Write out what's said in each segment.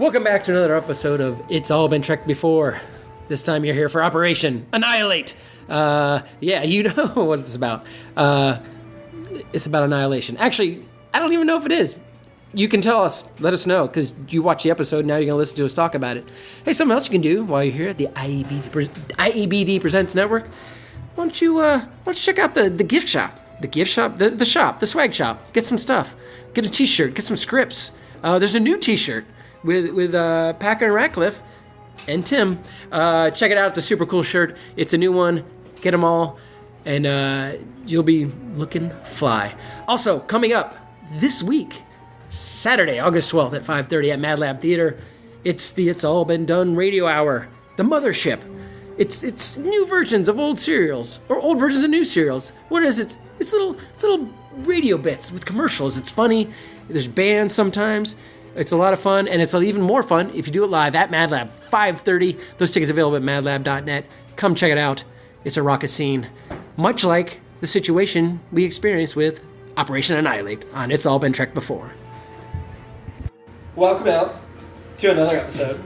Welcome back to another episode of It's All Been Trekked Before. This time you're here for Operation Annihilate. Yeah, you know what it's about. It's about annihilation. Actually, I don't even know if it is. You can tell us, let us know, because you watch the episode, now you're going to listen to us talk about it. Hey, something else you can do while you're here at the IABD Presents Network. Why don't you check out the gift shop? The gift shop? The shop, the swag shop. Get some stuff. Get a t-shirt, get some scripts. There's a new t-shirt with Packer and Ratcliffe and Tim. Check it out. It's a super cool shirt. It's a new one. Get them all, and you'll be looking fly. Also, coming up this week, Saturday, August 12th at 5:30 at Mad Lab Theater, it's the It's All Been Done radio hour, the mothership. It's new versions of old serials, or old versions of new serials. What is it? It's little radio bits with commercials. It's funny. There's bands sometimes. It's a lot of fun, and it's even more fun if you do it live at Mad Lab, 5:30. Those tickets available at madlab.net. Come check it out. It's a rocket scene, much like the situation we experienced with Operation Annihilate on It's All Been Trekked Before. Welcome out to another episode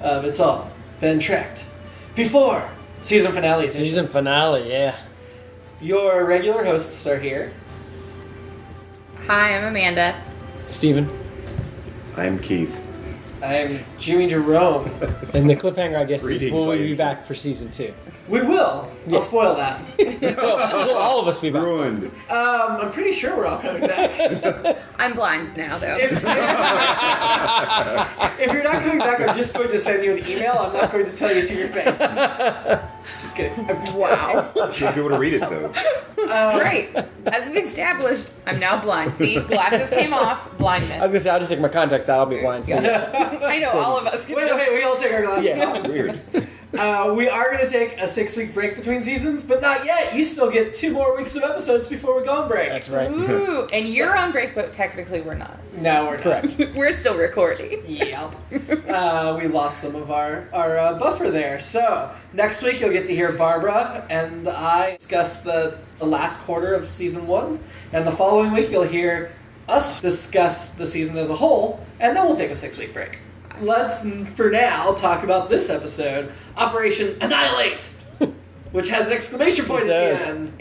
of It's All Been Trekked Before. Season finale edition. Season finale, yeah. Your regular hosts are here. Hi, I'm Amanda. Steven. I'm Keith. I'm Jimmy-Jerome. And the cliffhanger, I guess, is Greetings, will we be ladies. back for season 2? We will. Yeah. I'll spoil that. Will all of us be back? Ruined. I'm pretty sure we're all coming back. I'm blind now, though. If you're not coming back, I'm just going to send you an email. I'm not going to tell you to your face. Just kidding. Wow. Should be able to read it though. Great. As we established, I'm now blind. See, glasses came off, I was blindness. going to say, I'll just take my contacts out. I'll be blind soon. I know, all of us. Wait, we all take our glasses Yeah. off. Weird. We are going to take a 6-week break between seasons, but not yet. You still get 2 more weeks of episodes before we go on break. That's right. Ooh, and you're on break, but technically we're not. No, we're Correct. We're still recording. Yep. We lost some of our buffer there. So, next week you'll get to hear Barbara and I discuss the last quarter of season 1. And the following week you'll hear us discuss the season as a whole, and then we'll take a 6-week break. Let's, for now, talk about this episode, Operation Annihilate, which has an exclamation point It at does. the end.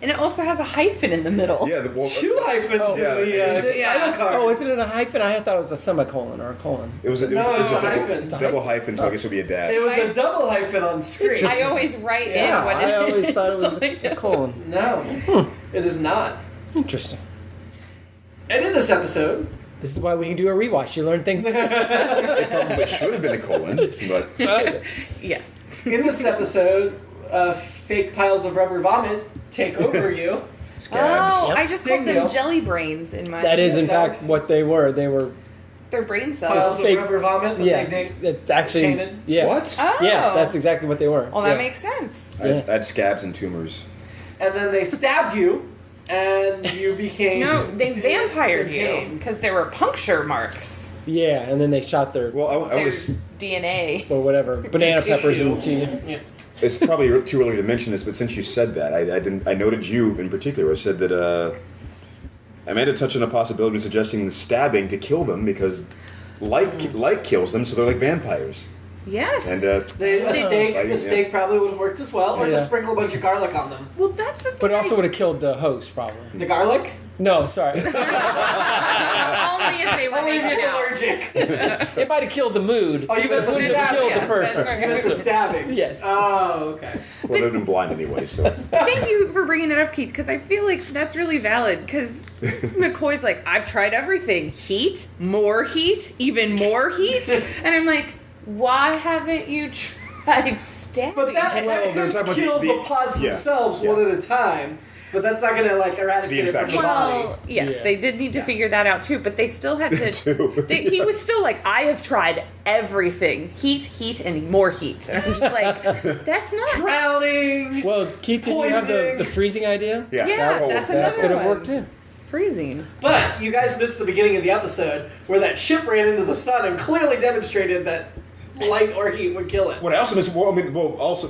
And it also has a hyphen in the middle. Yeah. 2 hyphens yeah. in the Yeah. title card. Oh, isn't it a hyphen? I thought it was a semicolon or a colon. It was a hyphen. double hyphen, so I guess it would be a dash. It was a double hyphen on screen. I always write Yeah, in what it I always is, thought it was so I a know. colon. No, it is not. Interesting. And in this episode, This is why we can do a rewatch. You learn things. It probably should have been a colon, but Yes. in this episode, fake piles of rubber vomit take over you. scabs. Oh, Yep. I just Sting called them deal. jelly brains in my. That is, in That fact, was- what they were. They were, Their brain Piles cells. of fake- rubber vomit. That yeah. they It's actually, painted? yeah. What? Oh. Yeah, that's exactly what they were. Well, that Yeah. makes sense. I had scabs and tumors. and then they stabbed you, and you became No, they vampired in you pain. because there were puncture marks. Yeah, and then they shot their Well, I Their was. DNA. or whatever banana peppers Tissue. into you. Yeah. It's probably too early to mention this, but since you said that, I noted you in particular. I said that Amanda touched on a possibility of suggesting the stabbing to kill them because light kills them, so they're like vampires. Yes. And A steak Yeah. probably would have worked as well, or Yeah. just sprinkle a bunch of garlic on them. well, that's the thing. But it also would have killed the host, probably. The garlic? No, sorry. Only if they were Only if naked you're out. allergic. It might have killed the mood. Oh, you but meant it the wouldn't have stab, killed yeah, the person. that's right. You meant the stabbing. Yes. Oh, okay. well, they've been blind anyway, so. Thank you for bringing that up, Keith, because I feel like that's really valid. Because McCoy's like, I've tried everything. Heat, more heat, even more heat. And I'm like, why haven't you tried stabbing? But that Well, they're could talking about kill the- the pods yeah, themselves yeah. one at a time. But that's not going to like eradicate it from the infection. body. Well, yes, Yeah. they did need to figure that out too, but they still had to. Too. He was still like, I have tried everything. Heat, and more heat. And I'm just like, that's not. Drowning. Well, Keith, did you have Poisoning. the freezing idea? Yeah. Yeah, that's That another could have one. worked too. Freezing. But you guys missed the beginning of the episode where that ship ran into the sun and clearly demonstrated that light or heat would kill it. What else missed? Well, I mean, also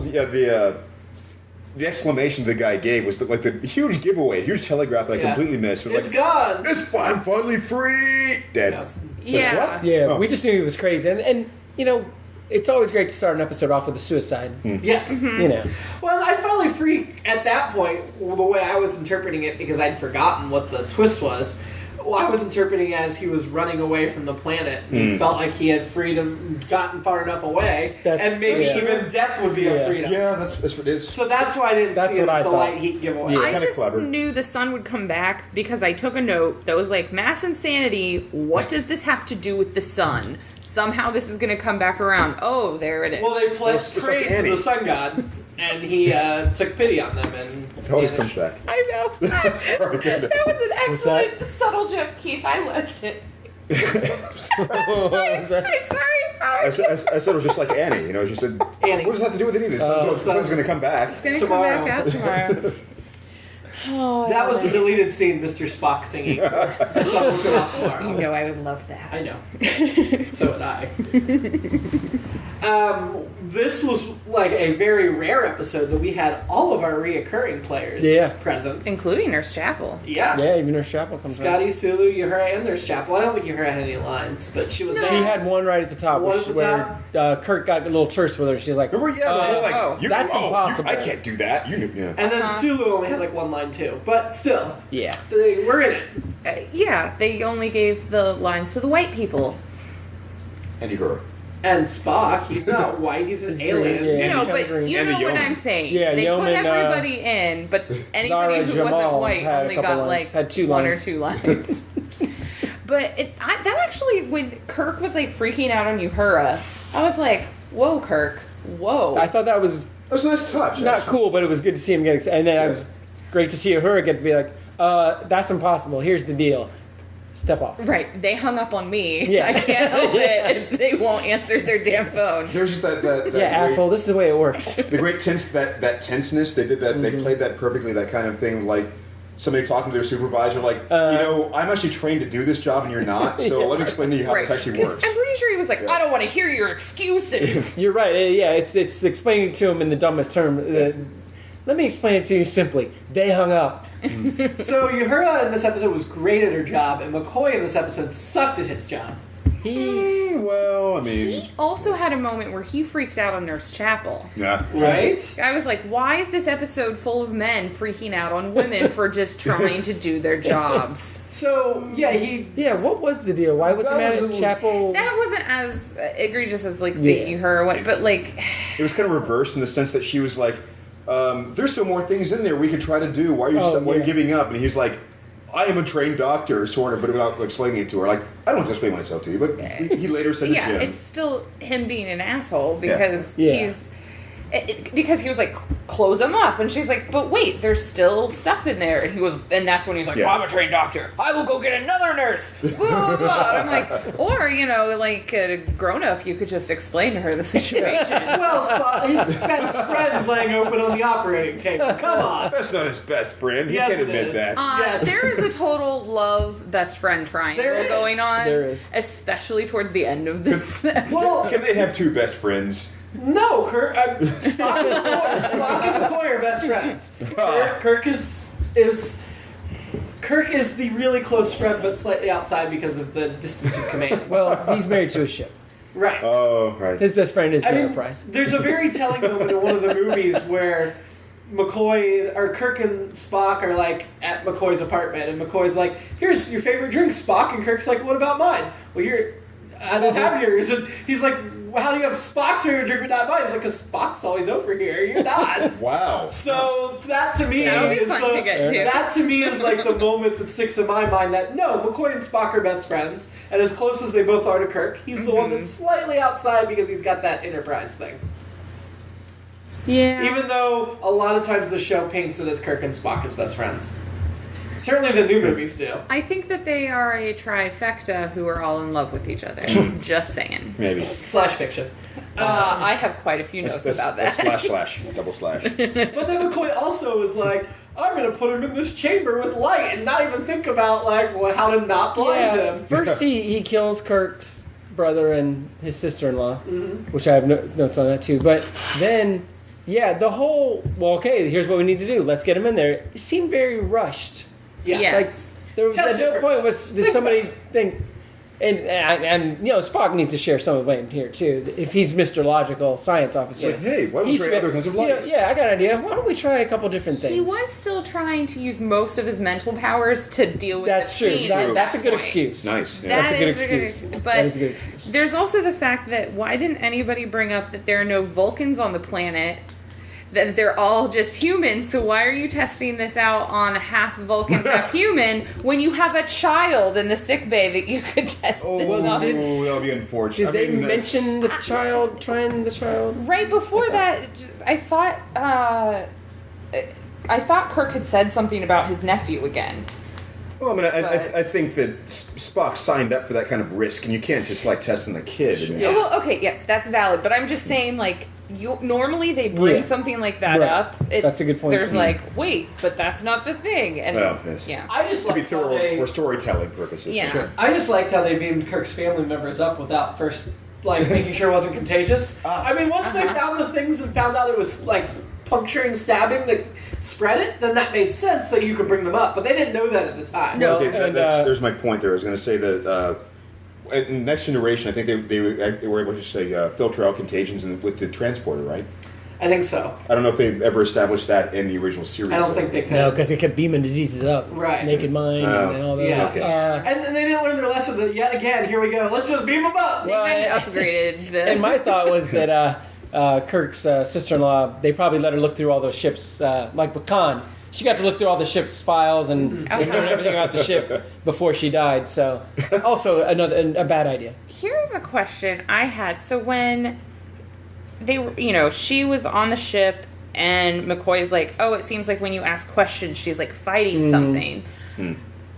the exclamation the guy gave was like the huge giveaway, huge telegraph that I Yeah. completely missed. It was It's like, gone. I'm finally free. Dead. Yeah. What? Yeah, Oh. we just knew he was crazy, and you know, it's always great to start an episode off with a suicide. Yes. You know, Well, I finally freaked at that point, the way I was interpreting it, because I'd forgotten what the twist was. Well, I was interpreting as he was running away from the planet. He felt like he had freedom, gotten far enough away, That's- and maybe yeah. even death would be a Yeah. freedom. Yeah, that's what it is. So that's why I didn't That's see it what as I the thought. light heat giveaway. Yeah. I Kinda just clever. knew the sun would come back because I took a note that was like, mass insanity, what does this have to do with the sun? Somehow this is going to come back around. Oh, there it is. Well, they It's like prayed to Annie. the sun god, and he took pity on them. And It always comes back. I know. Sorry, That was an What's that? excellent, subtle joke, Keith. I liked it. What was that? I'm sorry. I said it was just like Annie. You know, she said, Annie. "What does that have to do with anything? The sun's going to come back." It's going to come Tomorrow. back out tomorrow. Oh, that was the deleted scene, Mr. Spock singing. The sun will come out You tomorrow. know I would love that. I know. So would I. This was like a very rare episode that we had all of our reoccurring players present. Including Nurse Chapel. Yeah. Yeah, even her chapel comes out. Scotty, Sulu, Uhura, and there's Chapel. I don't think Uhura had any lines, but she was No. there. She had one right at the top, One which, at the where Kirk got a little terse with her. She's like, Remember? Yeah, the whole, like, oh, that's impossible. I can't do that. You knew. Yeah. And then Sulu only had like one line too. But still, yeah. they were in it. Yeah, they only gave the lines to the white people. And her. And Spock, he's not white, he's an He's alien. green, yeah. And No, kinda but green. you And the know what yeoman. I'm saying. Yeah, they yeoman, put everybody in, but anybody Zara who wasn't Jamal white had a only couple got lines. like Had two one lines. or two lines. But that actually, when Kirk was like freaking out on Uhura, I was like, "Whoa, Kirk, whoa!" I thought that was That was a nice touch. not actually. cool, but it was good to see him get excited. And then it was great to see her get to be like, that's impossible. Here's the deal. Step off. Right, they hung up on me. Yeah. I can't help it if they won't answer their damn phone. There's just that Yeah, great, asshole. This is the way it works. The great that tenseness. They did that. They played that perfectly. That kind of thing, like somebody talking to their supervisor, like, I'm actually trained to do this job, and you're not. So let me explain to you how Right, this actually 'cause works. I'm pretty sure he was like, "I don't want to hear your excuses." You're right. Yeah, it's explaining to him in the dumbest term. Let me explain it to you simply. They hung up. So Uhura in this episode was great at her job, and McCoy in this episode sucked at his job. He Well, I mean, He also had a moment where he freaked out on Nurse Chapel. yeah. Right? I was like, why is this episode full of men freaking out on women for just trying to do their jobs? So, yeah, he... Yeah, what was the deal? Why was the That man was at a little- Chapel? That wasn't as egregious as like Yeah. the her or what, but like, It was kind of reversed in the sense that she was like, "There's still more things in there we could try to do. Why are you why are you yeah. giving up?" And he's like, "I am a trained doctor," sort of, but without explaining it to her. Like, I don't have to explain myself to you, but he later said yeah, to Jim. it's still him being an asshole because Yeah. he's. Because he was like, close them up, and she's like, but wait, there's still stuff in there, and and that's when he's like, Yeah. I'm a trained doctor, I will go get another nurse. Blah, blah, blah. I'm like, or like a grown up, you could just explain to her the situation. Well, Spock, his best friend's laying open on the operating table. Come on. That's not his best friend. He Yes, can't it admit is. that. Yes. There is a total love best friend triangle There is. going on. There is. Especially towards the end of this. Well, Can they have two best friends? no, Kirk, Spock and McCoy are best friends. Kirk is the really close friend, but slightly outside because of the distance of command. Well, he's married to a ship. Right. Oh, right. His best friend is the I mean, Enterprise. there's a very telling moment in one of the movies where Kirk and Spock are like at McCoy's apartment, and McCoy's like, "Here's your favorite drink, Spock," and Kirk's like, "What about mine?" "Well, I don't have yours," and he's like, well, "How do you have Spock's favorite drink but not mine?" He's like, "'Cause Spock's always over here, you're not." Wow. So that to me That would be is fun to get to. that to me is like the moment that sticks in my mind that no, McCoy and Spock are best friends, and as close as they both are to Kirk, he's the one that's slightly outside because he's got that Enterprise thing. Yeah. Even though a lot of times the show paints it as Kirk and Spock as best friends. Certainly the new movies do. I think that they are a trifecta who are all in love with each other. Just saying. Maybe. Slash fiction. I have quite a few notes about that. Slash. Double slash. But then McCoy also was like, I'm going to put him in this chamber with light and not even think about like how to not blind Yeah, him. first he kills Kirk's brother and his sister-in-law, which I have notes on that too. But then, yeah, the whole, well, okay, here's what we need to do. Let's get him in there. It seemed very rushed. Yeah. Yes. Like, there was Test at no it point first. did somebody think, And Spock needs to share some of the blame here too. If he's Mr. Logical Science Officer, Hey, why don't he we try should- other kinds of life? Yeah, I got an idea. Why don't we try a couple different things? He was still trying to use most of his mental powers to deal with That's the true. pain That's at a that good point. excuse. Nice. Yeah. That's a good That is excuse. But That is a good excuse. there's also the fact that why didn't anybody bring up that there are no Vulcans on the planet? That they're all just humans, so why are you testing this out on half Vulcan, half human, when you have a child in the sick bay that you could test Oh, this well, on? did- that would be unfortunate. Did they that's- mention the child, trying the child? Right before that, I thought Kirk had said something about his nephew again. Well, I mean, But- I think that Spock signed up for that kind of risk, and you can't just like testing the kid. And, Yeah. Well, okay, yes, that's valid, but I'm just saying, like, normally they bring Yeah. something like that Right. up. That's a good point. There's like, wait, but that's not the thing, and Well, yes. yeah. I just to be liked how thorough they, for storytelling purposes. Yeah. Sure. I just liked how they beamed Kirk's family members up without first making sure it wasn't contagious. I mean, once they found the things and found out it was like puncturing, stabbing that spread it, then that made sense that you could bring them up. But they didn't know that at the time. No. Okay, And, there's my point there. I was going to say that in Next Generation, I think they were able to say filter out contagions with the transporter, right? I think so. I don't know if they ever established that in the original series. I don't think they could. No, because it kept beaming diseases up. Right. Naked Mind Oh. and all those. Yeah. Okay. And they didn't learn their lesson that yet again, here we go. Let's just beam them up. They Well, kind I- of upgraded the. And my thought was that Kirk's sister-in-law, they probably let her look through all those ships, like with Khan. She got to look through all the ship's files and learn everything about the ship before she died. So, also a bad idea. Here's a question I had. So when they were, she was on the ship, and McCoy's like, "Oh, it seems like when you ask questions, she's like fighting something."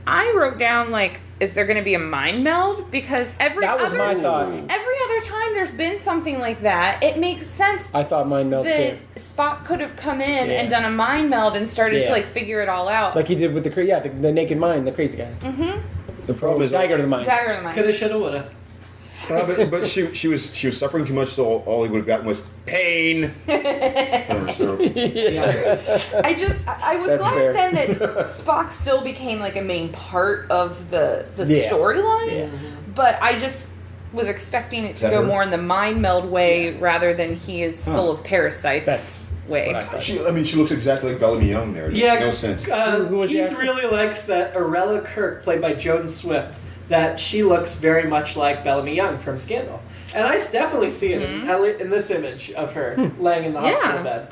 I wrote down like, is there going to be a mind meld? Because That was my thought. every other time there's been something like that, it makes sense I thought mind melt that too, Spock could have come in Yeah. and done a mind meld and started Yeah. to like figure it all out. like he did with the Naked Mind, the crazy guy. The problem is, Dagger to the mind. Dagger in the mind. Coulda, shoulda, woulda. but she was suffering too much, so all he would have gotten was pain. So, Yeah. I was That's glad fair. then that Spock still became like a main part of the Yeah. storyline, Yeah. but I just was expecting it to that go her? more in the mind meld way rather than he is full of parasites That's way. what I thought. she looks exactly like Bellamy Young there. Yeah, No sense. Who was the Keith actress? really likes that Arella Kirk, played by Joan Swift, that she looks very much like Bellamy Young from Scandal. And I definitely see it in this image of her laying in the hospital Yeah. bed.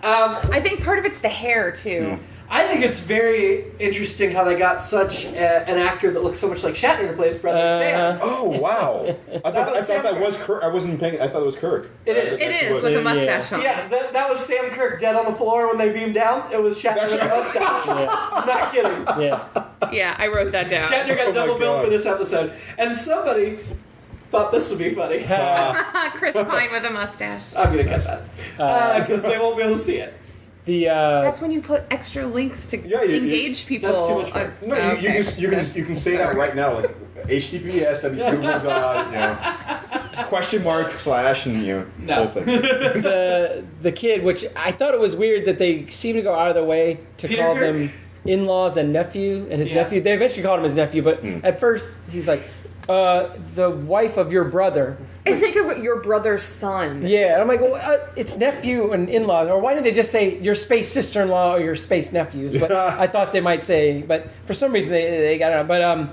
I think part of it's the hair too. I think it's very interesting how they got such an actor that looks so much like Shatner to play his brother Sam. Oh wow! I thought was Sam that Kirk. was Kirk. I wasn't paying. I thought it was Kirk. It is. It is with a mustache on. Yeah, that was Sam Kirk dead on the floor when they beamed down. It was Shatner with a mustache. I'm not kidding. Yeah. Yeah, I wrote that down. Shatner got Oh my double billed God. for this episode. And somebody thought this would be funny. Chris Pine with a mustache. I'm going to cut that. Because they won't be able to see it. The That's when you put extra links to Yeah, engage people. that's too much work. No, Okay. you can say that right now, like HTTPS question mark / and No. whole thing. the kid, which I thought it was weird that they seem to go out of their way to Peter call Kirk? them in-laws and nephew and his Yeah. nephew. They eventually called him his nephew, but at first he's like, the wife of your brother. And think of your brother's son. Yeah, and I'm like, well, it's nephew and in-laws, or why didn't they just say your space sister-in-law or your space nephews? But I thought they might say, but for some reason they got it out. But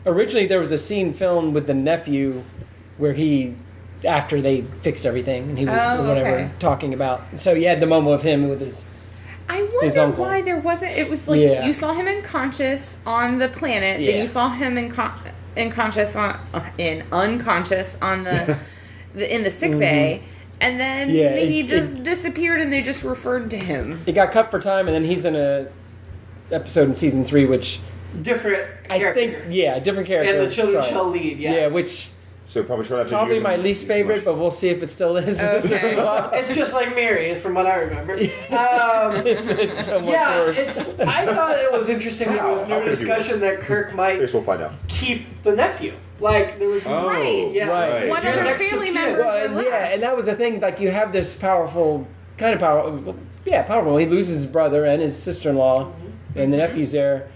originally there was a scene filmed with the nephew where after they fixed everything, and he was okay. talking about. So you had the moment of him with his. I His wonder uncle. why there wasn't. It was like Yeah. you saw him unconscious on the planet, Yeah. then you saw him unconscious on the, in the sick bay, and then Yeah, he it- just disappeared, and they just referred to him. It got cut for time, and then he's in a episode in season 3, which Different I character. think, different character. And the children Sorry. shall lead, yes. Yeah, which So probably try not to probably use my them least too favorite, much. but we'll see if it still is. Okay. It's just like Mary, from what I remember. it's so much Yeah, worse. I thought it was interesting that there was How no could it be discussion that Kirk I might guess we'll find out. keep the nephew. Like, there was... Oh, Right. Yeah. Right. What You're other next to family kid. members Well, are and left? yeah, and that was the thing. Like you have this powerful, kind of powerful. Yeah, powerful. He loses his brother and his sister-in-law, and the nephew's there,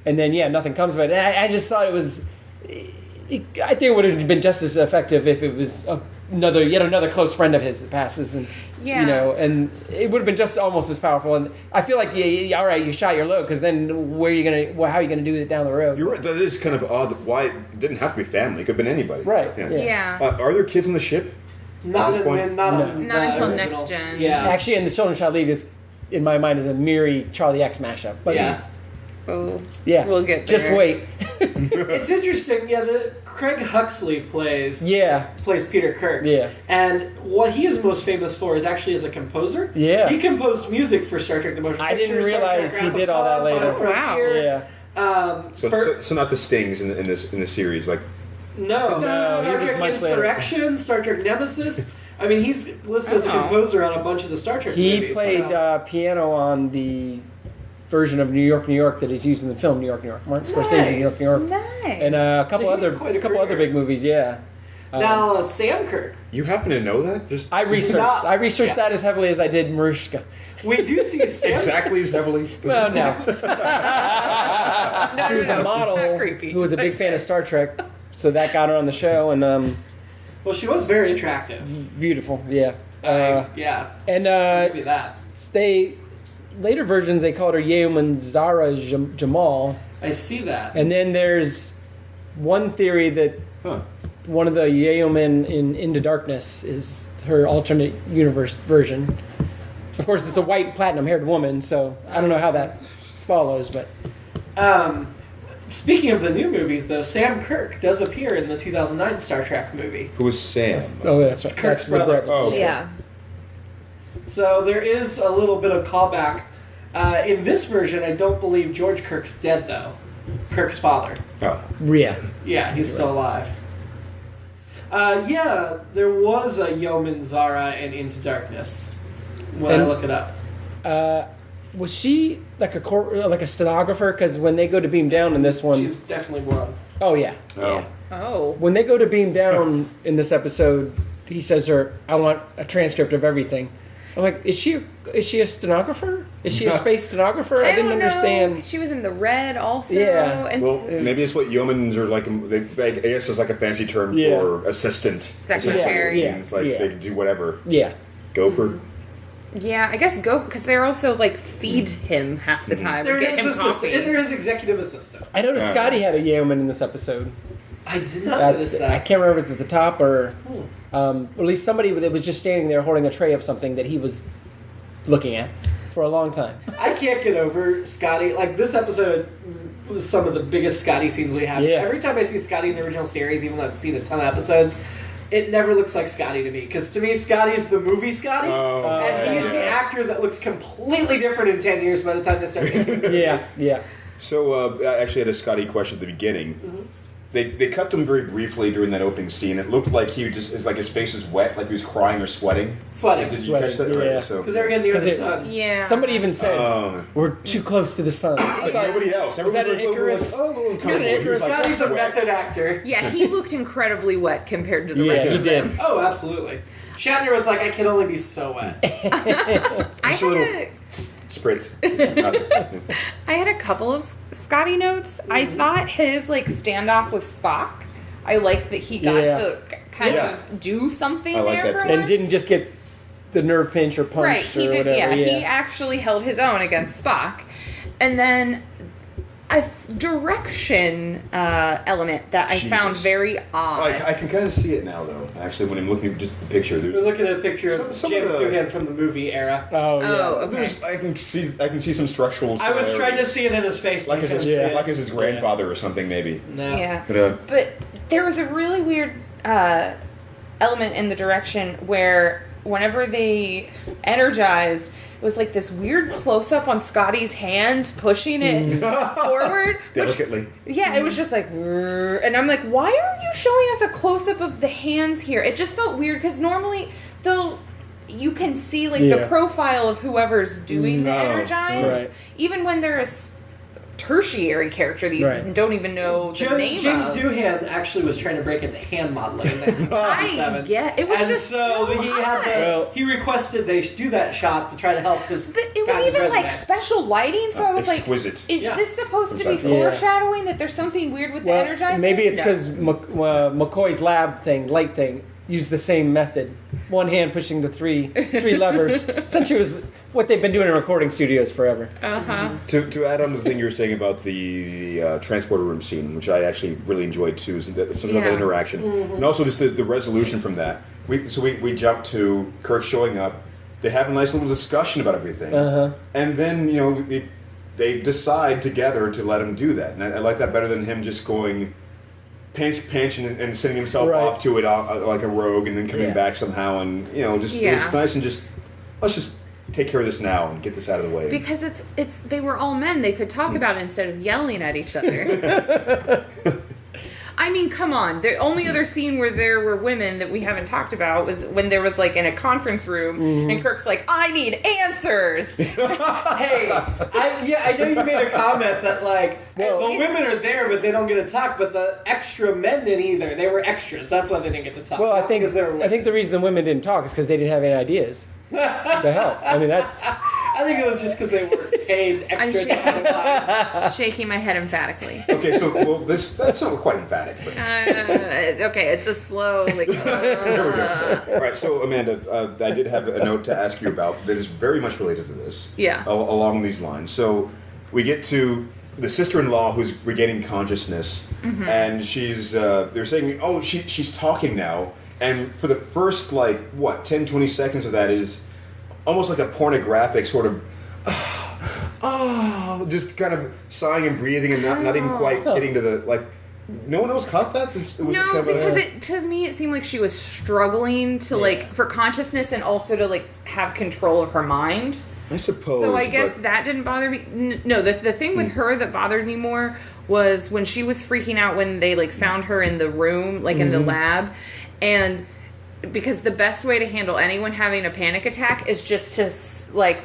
and then nothing comes of it. And I just thought it was. I think it would have been just as effective if it was yet another close friend of his that passes, and and it would have been just almost as powerful. And I feel like, all right, you shot your load, because then how are you gonna do it down the road? You're right. That is kind of odd. Why it didn't have to be family? It could have been anybody. Right. Yeah. Are there kids on the ship? Not this point? Not until original. next gen. Yeah. Actually, and The Children Shall Lead is, in my mind, is a Miri Charlie X mashup. But Yeah. Oh, yeah, we'll get there. Just wait. It's interesting. Yeah, Craig Huxley plays Peter Kirk. Yeah. And what he is most famous for is actually as a composer. Yeah. He composed music for Star Trek: The Motion I Picture. didn't realize Star he Trek: did Wrath all that of later. Khan, Frontier. Yeah. So not the stings in the series, like. No, he Star was Trek much later. Insurrection, Star Trek Nemesis. I mean, he's listed as a composer on a bunch of the Star Trek He movies. played piano on the version of New York, New York that is used in the film New York, New York. Martin Scorsese's New York, New York, Nice. and a couple So he did quite a other career. big movies. Yeah. Now, Sam Kirk. You happen to know that? Just I researched Yeah. that as heavily as I did Marushka. We do see Sam exactly as heavily. Well, no. No, She was a model Not creepy. who was a big fan of Star Trek, so that got her on the show, and Well, she was very attractive. beautiful, yeah. Yeah. And Maybe that. later versions they called her Yeoman Zara Jamal, I see that. and then there's one theory that one of the yeomen in Into Darkness is her alternate universe version. Of course, it's a white platinum-haired woman, so I don't know how that follows, but Speaking of the new movies, though, Sam Kirk does appear in the 2009 Star Trek movie. Who was Sam? oh, that's right. Kirk's That's with brother. Bradley. Oh, okay. Yeah. So there is a little bit of callback. In this version, I don't believe George Kirk's dead, though. Kirk's father. Oh. Yeah. Yeah, he's still alive. Yeah, there was a Yeoman Zara in Into Darkness when I And- look it up. Was she like a stenographer? Because when they go to beam down in this one, She's definitely one. oh yeah, Oh. Oh. when they go to beam down in this episode, he says to her, "I want a transcript of everything." I'm like, is she a stenographer? Is she a space stenographer? I didn't don't understand. know. She was in the red also. Yeah. And Well, maybe it's what yeomans are like. I guess it's like a fancy term Yeah. for assistant. Secretary. Yeah. It's like Yeah. they can do whatever. Yeah, Gopher. yeah, I guess go because they're also like feed him half the time. There Get is him assistant. coffee. There is executive assistant. I noticed Scotty had a yeoman in this episode. I did not At- notice I that. can't remember if it was at the top or at least somebody that was just standing there holding a tray of something that he was looking at for a long time. I can't get over Scotty. Like, this episode was some of the biggest Scotty scenes we had. Yeah. Every time I see Scotty in the original series, even though I've seen a ton of episodes, it never looks like Scotty to me. Because to me, Scotty's the movie Scotty. Oh, and he's yeah. the actor that looks completely different in 10 years by the time they start making movies. Yeah. So I actually had a Scotty question at the beginning. Mm-hmm. They cut him very briefly during that opening scene. It looked like his face was wet, like he was crying or sweating. Sweating. Did you catch that? Sweating, yeah. Right. So Because they were getting near 'Cause the it- sun. Yeah. Somebody even said Oh. we're too close to the sun. I thought, nobody else. Was that Everyone an Icarus? Like, oh, a little uncomfortable. Was that an He was like, Scotty's a wet. method actor. Yeah, he looked incredibly wet compared to the Yeah, rest he of did. them. Oh, absolutely. Shatner was like, I can only be so wet. I Just a had little spritz. I had a couple of Scotty notes. I thought his like standoff with Spock. I liked that he got Yeah. to kind Yeah. of do something I like there that for too. and once. didn't just get the nerve pinch or punched Right, he or did. whatever. Yeah, he actually held his own against Spock, and then a direction element that I found Jesus. very odd. I can kind of see it now, though. Actually, when I'm looking at just the picture, We're there's, looking at a picture of Some James of the- Doohan from the movie era. Oh yeah. Oh, okay. I can see some structural. I was trying to similarities. see it in his face. like and as I his couldn't see it. like as his grandfather or something maybe. No. Yeah, But, but there was a really weird element in the direction where whenever they energized, it was like this weird close up on Scotty's hands pushing it forward. Which, delicately. yeah, it was just like, "Rrr," and I'm like, why are you showing us a close up of the hands here? It just felt weird because normally you can see like the Yeah. profile of whoever's doing the No, energize, right. even when they're tertiary character that you Right. don't even know the name James of. Doohan actually was trying to break into hand modeling in 1967. I get it was and just so he had odd. to, he requested they do that shot to try to help his. But it was even like special lighting, so I was Exquisite. like, is Yeah. this supposed to be Yeah. foreshadowing that there's something weird with the Well, Energizer? maybe it's No. because McCoy's lab thing, light thing, used the same method. One hand pushing the three levers. Essentially, it was what they've been doing in recording studios forever. To add on to the thing you were saying about the transporter room scene, which I actually really enjoyed too, is that something about that Yeah. interaction, and also just the resolution from that. We jump to Kirk showing up. They have a nice little discussion about everything, and then they decide together to let him do that. And I like that better than him just going pinch and sending himself Right. off to it like a rogue, and then coming Yeah. back somehow. And just it Yeah. was nice and just let's just take care of this now and get this out of the way. Because it's they were all men. They could talk about it instead of yelling at each other. I mean, come on. The only other scene where there were women that we haven't talked about was when there was like in a conference room and Kirk's like, I need answers. Hey, I know you made a comment that like, the women are there, but they don't get to talk. But the extra men didn't either. They were extras. That's why they didn't get to talk. Well, I Not think because they were I think the reason the women didn't talk is because they didn't have any ideas to help. I mean, that's I think it was just because they were paid I'm extra. to shaking my head emphatically. Okay, so that's not quite emphatic, but Okay, it's a slow like. all right. So Amanda, I did have a note to ask you about that is very much related to this. Yeah. Along these lines. So we get to the sister-in-law who's regaining consciousness, and she's they're saying, oh, she's talking now, and for the first 10, 20 seconds of that is almost like a pornographic sort of. Just kind of sighing and breathing and not even quite getting to the No one else caught that. It was No, because to me it seemed like she was struggling to for consciousness and also to have control of her mind. I suppose. So I guess that didn't bother me. No, the thing with her that bothered me more was when she was freaking out when they found her in the room, in the lab, and because the best way to handle anyone having a panic attack is just to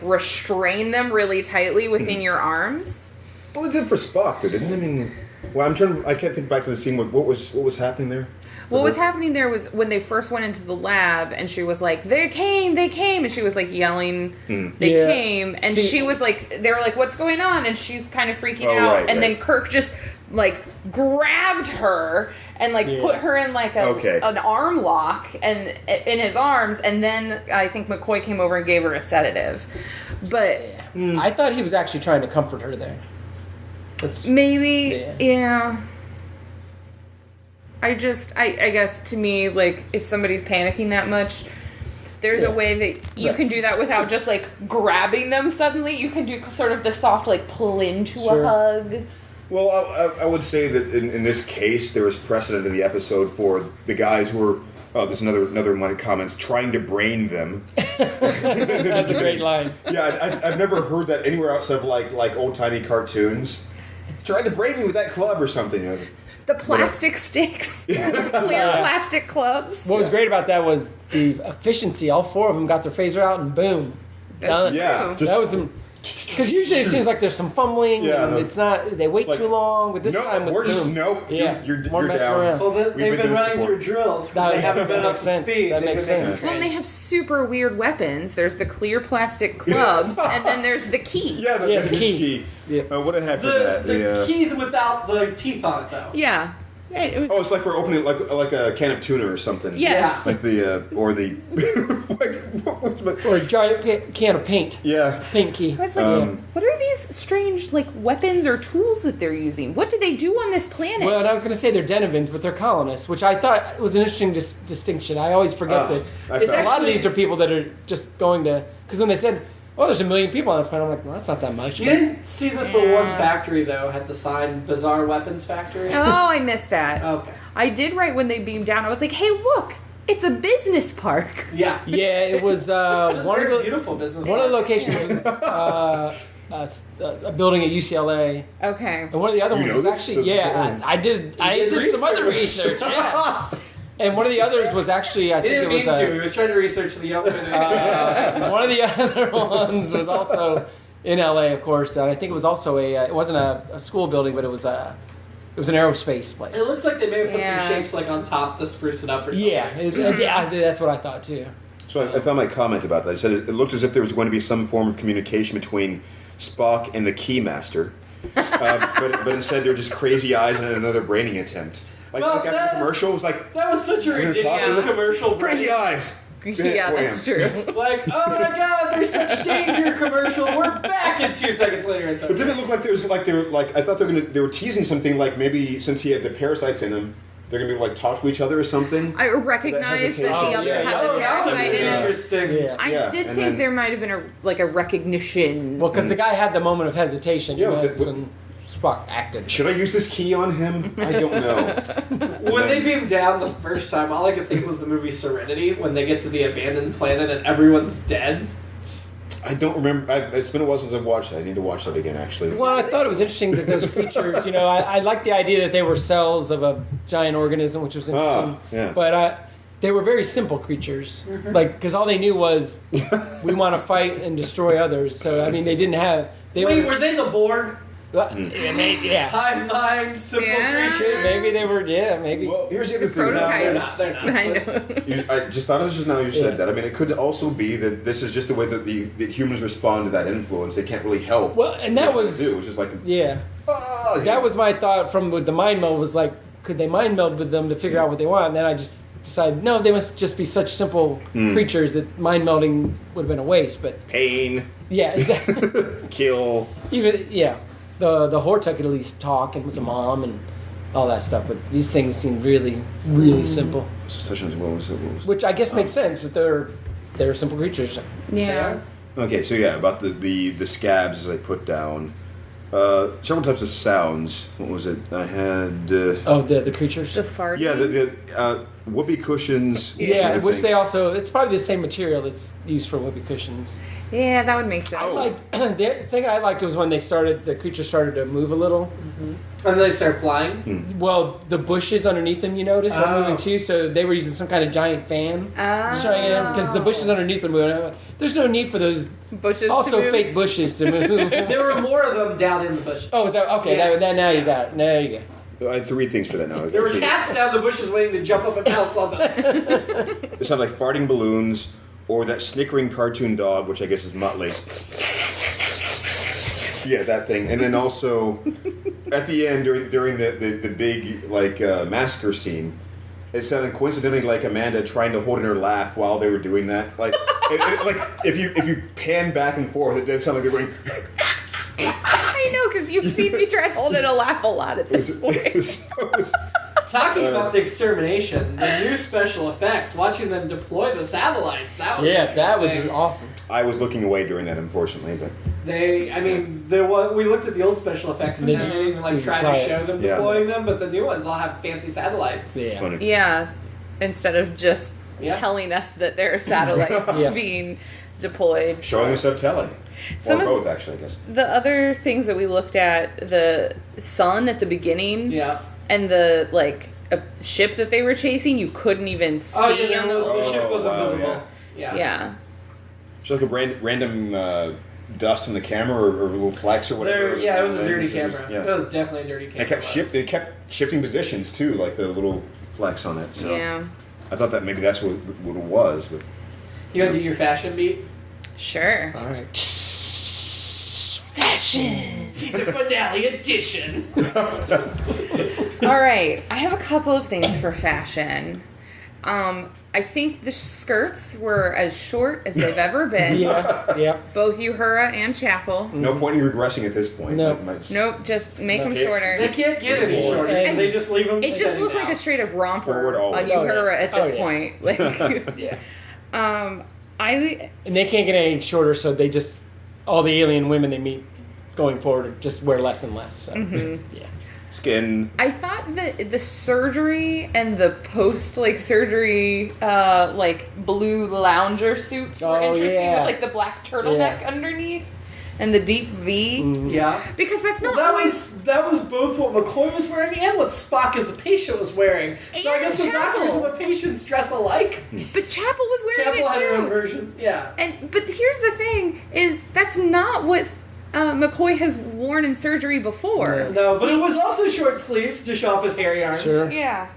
restrain them really tightly within your arms. Well, they did for Spock, though, didn't they? I mean, well, I can't think back to the scene. What was happening there? What was happening there was when they first went into the lab, and she was like, they came, and she was yelling, they came, and she was they were like, what's going on? And she's kind of freaking out, right, and right. then Kirk just grabbed her and put her in an arm lock and in his arms, and then I think McCoy came over and gave her a sedative, but I thought he was actually trying to comfort her there. That's maybe yeah. I guess to me, if somebody's panicking that much, there's a way that you can do that without just grabbing them suddenly. You can do sort of the soft pull into a hug. Well, I would say that in this case, there was precedent in the episode for the guys who were. Oh, there's another one of my comments. Trying to brain them. That's a great line. Yeah, I've never heard that anywhere outside of like old timey cartoons. Tried to brain me with that club or something. The plastic sticks, clear plastic clubs. What was great about that was the efficiency. All four of them got their phaser out and boom, done. Yeah, true. That was some. Because usually it seems like there's some fumbling and it's not. They wait too long, but this time was we're just boom. Yeah, you're More messing down. around. Well, they've We've been been running through through drills because they haven't been that up makes to sense. speed. That They've makes been making sense. Well, and they training. have super weird weapons. There's the clear plastic clubs, and then there's the key. Yeah, the key. Yeah. What did I have for The that? key without the teeth on it, though. Yeah. Yeah, it was, Oh, it's like for opening like a can of tuna or something. yes. Like the or the what was my, Or a giant can of paint. yeah. Paint key. I was like, what are these strange weapons or tools that they're using? What do they do on this planet? Well, and I was going to say they're Denevins, but they're colonists, which I thought was an interesting distinction. I always forget that I it's a found- lot of these are people that are just going to. Because when they said, "Oh, there's 1 million people on this planet," I'm like, "Well, that's not that much." You didn't see that the one factory, though, had the sign Bizarre Weapons Factory? Oh, I missed that. Okay. I did right when they beamed down. I was like, hey, look, it's a business park. Yeah. Yeah, it was It was one a of very the beautiful business. one of the park. locations was a building at UCLA, Okay. and one of the other You ones know was this? actually I did did some other research. Yeah. And one of the others was actually, I He think didn't it was mean to. He was trying to research the young women. one of the other ones was also in LA, of course. And I think it was also it wasn't a school building, but it was an aerospace place. It looks like they may have put Yeah. some shapes like on top to spruce it up or something. Yeah, that's what I thought too. So I found my comment about that. I said it looked as if there was going to be some form of communication between Spock and the Keymaster, but instead they're just crazy eyes and another braining attempt. Like, Well, like after the commercial, it was like That was such a We're gonna talk ridiculous about- commercial. crazy eyes. Yeah, that's Wham. true. Like, oh my god, there's such danger commercial. We're back, and 2 seconds later it's over. But didn't it look like there was like I thought they were teasing something like maybe since he had the parasites in him, they're gonna be like talk to each other or something. I recognize that the hesitation. other yeah, had yeah. the Oh, that would have parasite been in it. interesting. Yeah. I Yeah, did and think then- there might have been a recognition. Well, because the guy had the moment of hesitation. Yeah, That's but- when Spock acted. Should I use this key on him? I don't know. When they beam down the first time, all I could think was the movie Serenity, when they get to the abandoned planet and everyone's dead. I don't remember. It's been a while since I've watched it. I need to watch that again, actually. Well, I thought it was interesting that those creatures, I like the idea that they were cells of a giant organism, which was interesting. yeah. But they were very simple creatures. Like, because all they knew was, we want to fight and destroy others. So, I mean, they didn't have... Wait, were they the Borg? Yeah. Hive mind, simple Yeah. creatures? Maybe they were, maybe. Well, here's the other thing. No, prototype. they're not. They're not. I know. I just thought of this just now. You said Yeah. that. I mean, it could also be that this is just the way that humans respond to that influence. They can't really help. Well, and that what was... they do. It's just like Yeah. That was my thought with the mind meld was like, could they mind meld with them to figure out what they want? And then I just decided, no, they must just be such simple creatures that mind melding would have been a waste. But pain, yeah, exactly. kill. The Horta could at least talk and was a mom and all that stuff. But these things seem really, really simple, Such as what was it? which I guess makes sense that they're simple creatures. Yeah. Okay, so yeah, about the scabs as I put down. Several types of sounds. What was it? I had. Oh, the creatures. The fart. Yeah, the whoopee cushions. Yeah, I which think. they also, it's probably the same material that's used for whoopee cushions. Yeah, that would make sense. The thing I liked was when the creature started to move a little. And then they start flying. Well, the bushes underneath them, you notice, are Oh. moving too, so they were using some kind of giant fan. Because the bushes underneath them moving. There's no need for those Bushes also to move. fake bushes to move. There were more of them down in the bushes. Oh, is that okay? Yeah. That now you got it. There you go. I had 3 things for that now. There were cats down the bushes waiting to jump up and pounce on them. It sounded like farting balloons or that snickering cartoon dog, which I guess is Muttley. Yeah, that thing. And then also, at the end, during the big massacre scene, it sounded coincidentally like Amanda trying to hold in her laugh while they were doing that. Like, like if you pan back and forth, it did sound like they were going. I know, because you've seen me try to hold it a laugh a lot at this point. Talking about the extermination, the new special effects, watching them deploy the satellites, that was That was interesting. awesome. I was looking away during that, unfortunately, but We looked at the old special effects and They they just didn't even didn't try try to it. show them Yeah. deploying them, but the new ones all have fancy satellites. Yeah. it's funny. Yeah, instead of just Yeah. telling us that there are satellites Yeah. being deployed. Showing us stuff telling. Some or of- both, actually, I guess. The other things that we looked at, the sun at the beginning, Yeah. and the a ship that they were chasing, you couldn't even see. Oh, yeah, on the those. ship was wow, invisible. Yeah. Yeah. It's like a random dust in the camera or little flecks or whatever. It was a dirty It was- camera. Yeah. It was definitely a dirty And camera. they kept shifting positions too, like the little flecks on it. So Yeah. I thought that maybe that's what it was. But You want to do your fashion beat? Sure. All right. Fashion. Season finale edition. All right. I have a couple of things for fashion. I think the skirts were as short as they've ever been. Yeah. Both Uhura and Chapel. no point in regressing at this point. No. That might- Nope, just make them Okay. shorter. They can't get any Forward. shorter, so they just leave them. It just looked like a straight up romper Forward on always. Uhura Oh, yeah. at this Oh, yeah. point. Like, Yeah. I And they can't get any shorter, so they just all the alien women they meet going forward just wear less and less. So, yeah. Skin. I thought that the surgery and the post surgery blue lounger suits were Oh, interesting yeah. with the black turtleneck Yeah. underneath and the deep V. Yeah. Because that's not That always was both what McCoy was wearing and what Spock as the patient was wearing. So I And guess the Chapel. doctors and the patients dress alike. but Chapel was wearing Chapel had her it own too. version. Yeah. But here's the thing: is that's not what McCoy has worn in surgery before. Yeah. No, but it was also short sleeves to show off his hairy arms. Sure. Yeah.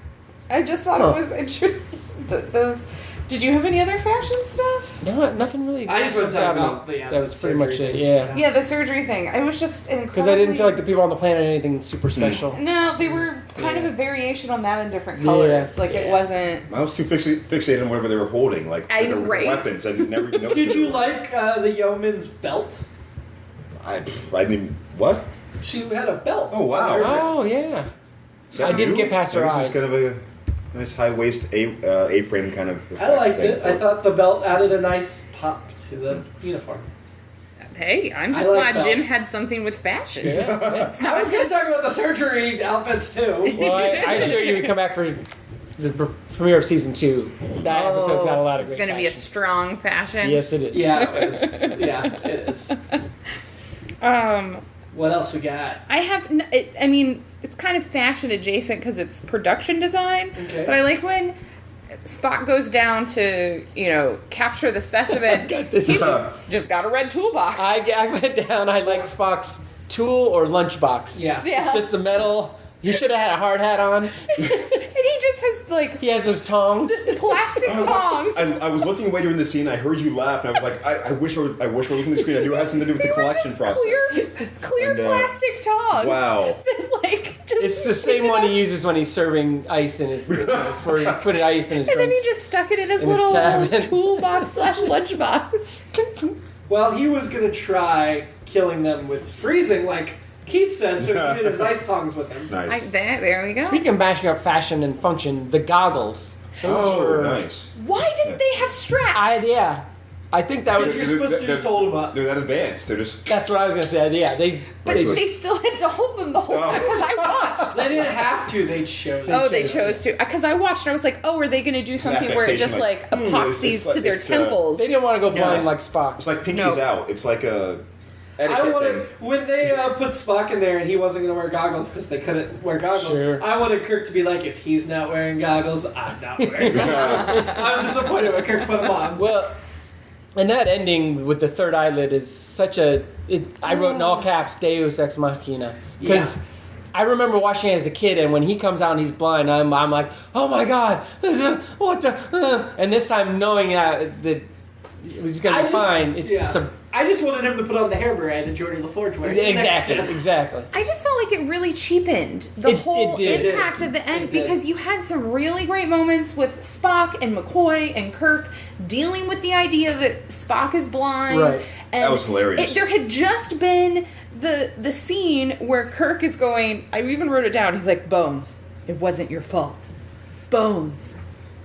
I just thought it was interesting. Those. Did you have any other fashion stuff? No, nothing really. I just want to talk jumped out about at me. the That was pretty much surgery it. thing. Yeah. Yeah, the surgery thing. I was just incredibly... Because I didn't feel like the people on the planet had anything super special. No, they were kind of a variation on that in different Yeah. colors. Like, it Yeah. wasn't... I was too fixated on whatever they were holding, like their right. weapons. I never even noticed. Did what you they were. like the yeoman's belt? I didn't even. What? She had a belt. Oh, wow. on her dress. Oh, yeah. Is that I didn't new? get past her This eyes. is kind of a nice high waist A-frame kind of. I effect liked thing it. I for- thought the belt added a nice pop to the uniform. Hey, I'm just I like glad Jim belts. had something with fashion. Yeah. It's I not was going to talk about the surgery outfits too. Well, I assured you would come back for the premiere of season 2. That episode's got a lot of It's great going to be a fashion. strong fashion. Yes, it is. Yeah, it is. Yeah, it is. What else we got? I have, I mean, it's kind of fashion adjacent because it's production design. Okay. But I like when Spock goes down to, capture the specimen. This He time. just got a red toolbox. I went down. I like Spock's tool or lunchbox. Yeah. Yeah. It's just the metal. He should have had a hard hat on. And he just has, like, He has those tongs. plastic tongs. I was looking away during the scene. I heard you laugh, and I was like, I wish I were looking at the screen. I knew it had something to do with They the were collection just process. clear And, plastic tongs. Wow. It's the same one he uses when he's serving ice in his for putting ice in his And then drinks. he just stuck it in his In his little cabin. toolbox / lunchbox. Well, he was going to try killing them with freezing, like Keith said, so he did his ice tongs with him. Nice. There we go. Speaking of bashing up fashion and function, the goggles. Those Oh, were, nice. Why didn't they have straps? I think that was. You're supposed to just hold them up. They're that advanced. They're just. That's what I was gonna say. Yeah, But they still had to hold them the whole time because I watched. They didn't have to. They chose. They chose to. Because I watched and I was like, are they going to do something where it just affectation, like epoxies it's to their it's, temples? They didn't want to go blind Yes. like Spock. It's like Pinky's No. out. It's like a I etiquette wanted thing. when they put Spock in there and he wasn't going to wear goggles because they couldn't wear goggles. Sure. I wanted Kirk to be like, if he's not wearing goggles, I'm not wearing goggles. I was disappointed when Kirk put them on. Well, and that ending with the third eyelid is such a. I wrote in all caps Deus Ex Machina because. Yeah. I remember watching it as a kid, and when he comes out and he's blind, I'm like, oh my god, what the? And this time, knowing that he's gonna be fine, it's just a. I just wanted him to put on the hair beret that Geordie LaForge wears. Exactly. I just felt like it really cheapened the whole did. impact of the end It did. because you had some really great moments with Spock and McCoy and Kirk dealing with the idea that Spock is blind. Right. And That was hilarious. there had just been the scene where Kirk is going, I even wrote it down, he's like, Bones, it wasn't your fault. Bones.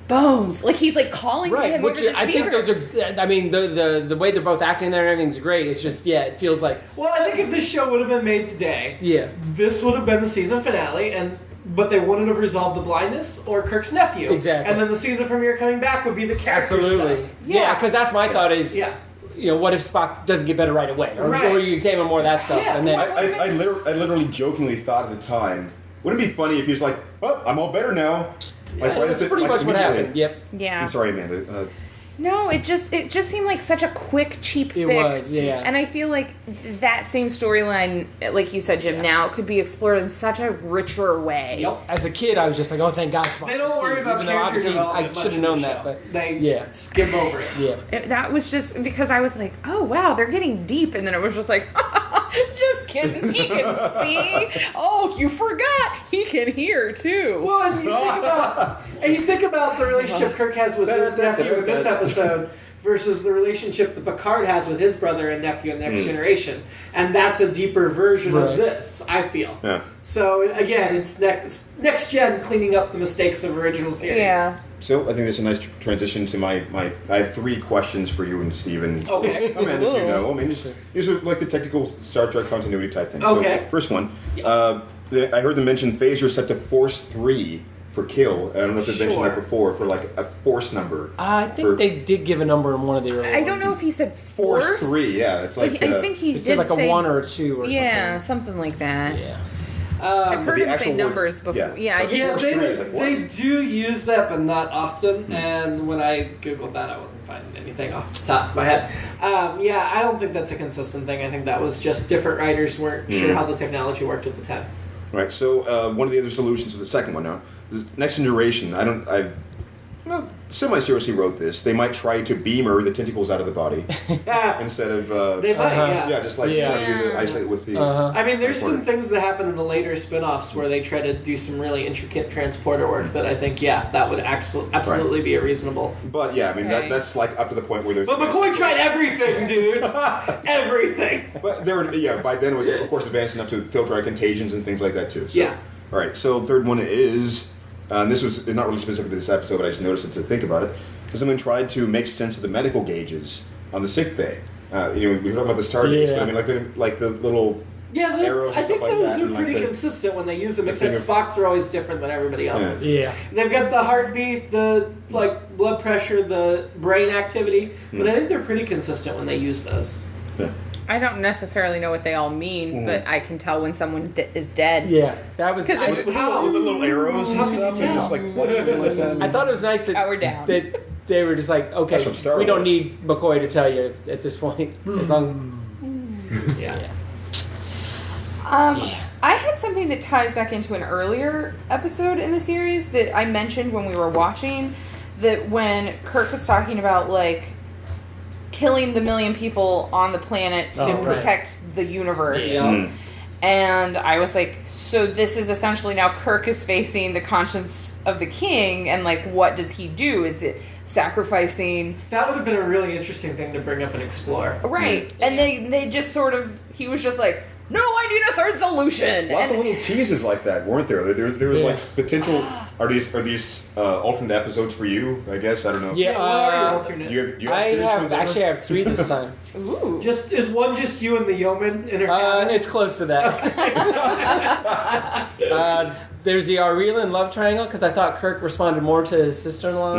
Like he's like calling to him Which over the I think speaker. those are. I mean, the way they're both acting there and everything's great. It's just it feels like Well, I think if this show would have been made today, this would have been the season finale, but they wouldn't have resolved the blindness or Kirk's nephew. Exactly. And then the season premiere coming back would be the character absolutely. stuff. Yeah, because that's my thought is. Yeah. What if Spock doesn't get better right away, or, Right. or you examine more of that stuff, Yeah. and then I literally jokingly thought at the time, wouldn't it be funny if he was like, oh, I'm all better now. Like, right that's at the- pretty like, much what immediately. happened. Yep. Yeah. I'm sorry, Amanda. No, it just seemed like such a quick, cheap It fix. was, yeah. And I feel like that same storyline, like you said, Jim, now could be explored in such a richer way. Yep. As a kid, I was just like, oh, thank God, Spock. They don't can see, worry about even though character obviously development I much should have in known the that, show. but They skim over it. yeah. That was just because I was like, oh wow, they're getting deep, and then it was just like, just kidding, he can see. Oh, you forgot, he can hear too. Well, and you think about the relationship Kirk has with his nephew in this episode versus the relationship that Picard has with his brother and nephew in Next Generation, and that's a deeper version Right. of this. I feel. Yeah. So again, it's next gen cleaning up the mistakes of original series. Yeah. So I think that's a nice transition to my. I have 3 questions for you and Steven. Okay. Amanda, if you know. I mean, these are like the technical Star Trek continuity type things. Okay. So, first one. I heard them mention phaser set to Force 3 for kill. I don't know if they mentioned that Sure. before, for like a Force number. I think for they did give a number in one of the early I don't know ones. if he said Force force 3, yeah. It's like. I think he They did said like say a 1 or a 2 or yeah, something like that. something. Yeah. I've heard the him say actual word- numbers before. yeah. Yeah, Yeah, I Force they, 3 is like, what? they do use that, but not often. And when I googled that, I wasn't finding anything off the top of my head. Yeah, I don't think that's a consistent thing. I think that was just different writers weren't sure how the technology worked at the time. Right. So one of the other solutions to the second one now, is next generation. Well, semi-seriously wrote this. They might try to beamer the tentacles out of the body Yeah, instead of. they might. Yeah. Yeah, just like Yeah. trying to use it, isolate with the. I mean, there's some transporter. things that happen in the later spin-offs where they try to do some really intricate transporter work that I think, that would absolutely be a reasonable. But yeah, I mean Okay. that's like up to the point where there's. But McCoy tried everything, dude. Everything. But there, by then it was of course advanced enough to filter out contagions and things like that too. So, Yeah. All right. So third one is, and this is not really specific to this episode, but I just noticed it to think about it. Someone tried to make sense of the medical gauges on the sick bay. We were talking about the star gates, but I mean like the little. Yeah, Arrows I and think stuff like those that, are and like pretty the- consistent when they use them, the except thing of- Spock's are always different than everybody else's. Yeah. They've got the heartbeat, the blood pressure, the brain activity, but I think they're pretty consistent when they use those. Yeah. I don't necessarily know what they all mean, but I can tell when someone is dead. Yeah, that was. 'Cause I, it- How? The little arrows and How can you stuff, and just tell? like fluctuating like that. I thought it was nice that, Up or down. that they were just like, okay, That's from Star we don't Wars. need McCoy to tell you at this point. As long. Yeah. I had something that ties back into an earlier episode in the series that I mentioned when we were watching. That when Kirk was talking about killing the million people on the planet to Oh, right. protect the universe. Yeah. And I was like, so this is essentially now Kirk is facing the conscience of the king, and what does he do? Is it sacrificing? That would have been a really interesting thing to bring up and explore. Right. And they just sort of, he was just like, no, I need a third solution. Lots of And- little teases like that, weren't there? There was like potential. Are these alternate episodes for you? I guess I don't know. Yeah, what are your alternate? Do you have I serious have ones, actually I Emma? have 3 this time. Ooh. Is one just you and the yeoman in her cabin? It's close to that. There's the Aurelian love triangle because I thought Kirk responded more to his sister-in-law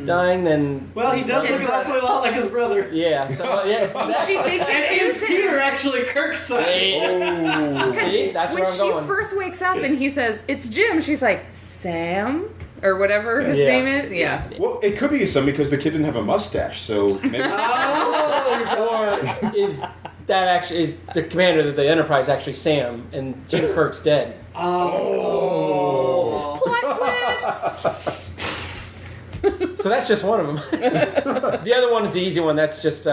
dying than. Well, he does His look an awfully lot like his brother. Yeah. So yeah. She did And is confuse Peter him. actually Kirk's son? Oh, See, that's When where I'm she going. first wakes up and he says, it's Jim, she's like, Sam? Or whatever his Yeah. name is? Yeah. well, it could be some because the kid didn't have a mustache, so maybe. Oh, Or is that actually is the commander of the Enterprise actually Sam and Jim Kirk's dead? Oh. Plot twist! So that's just one of them. The other one is the easy one. That's just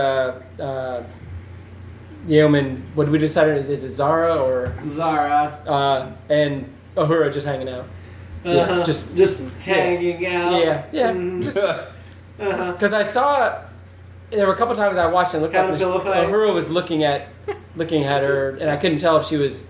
Yeoman. What did we decide? Is it Zara or Zara. and Uhura just hanging out? Yeah, just hanging out. yeah. Because I saw there were a couple times I watched and looked up, and Having a pillow fight. Uhura was looking at her, and I couldn't tell if she was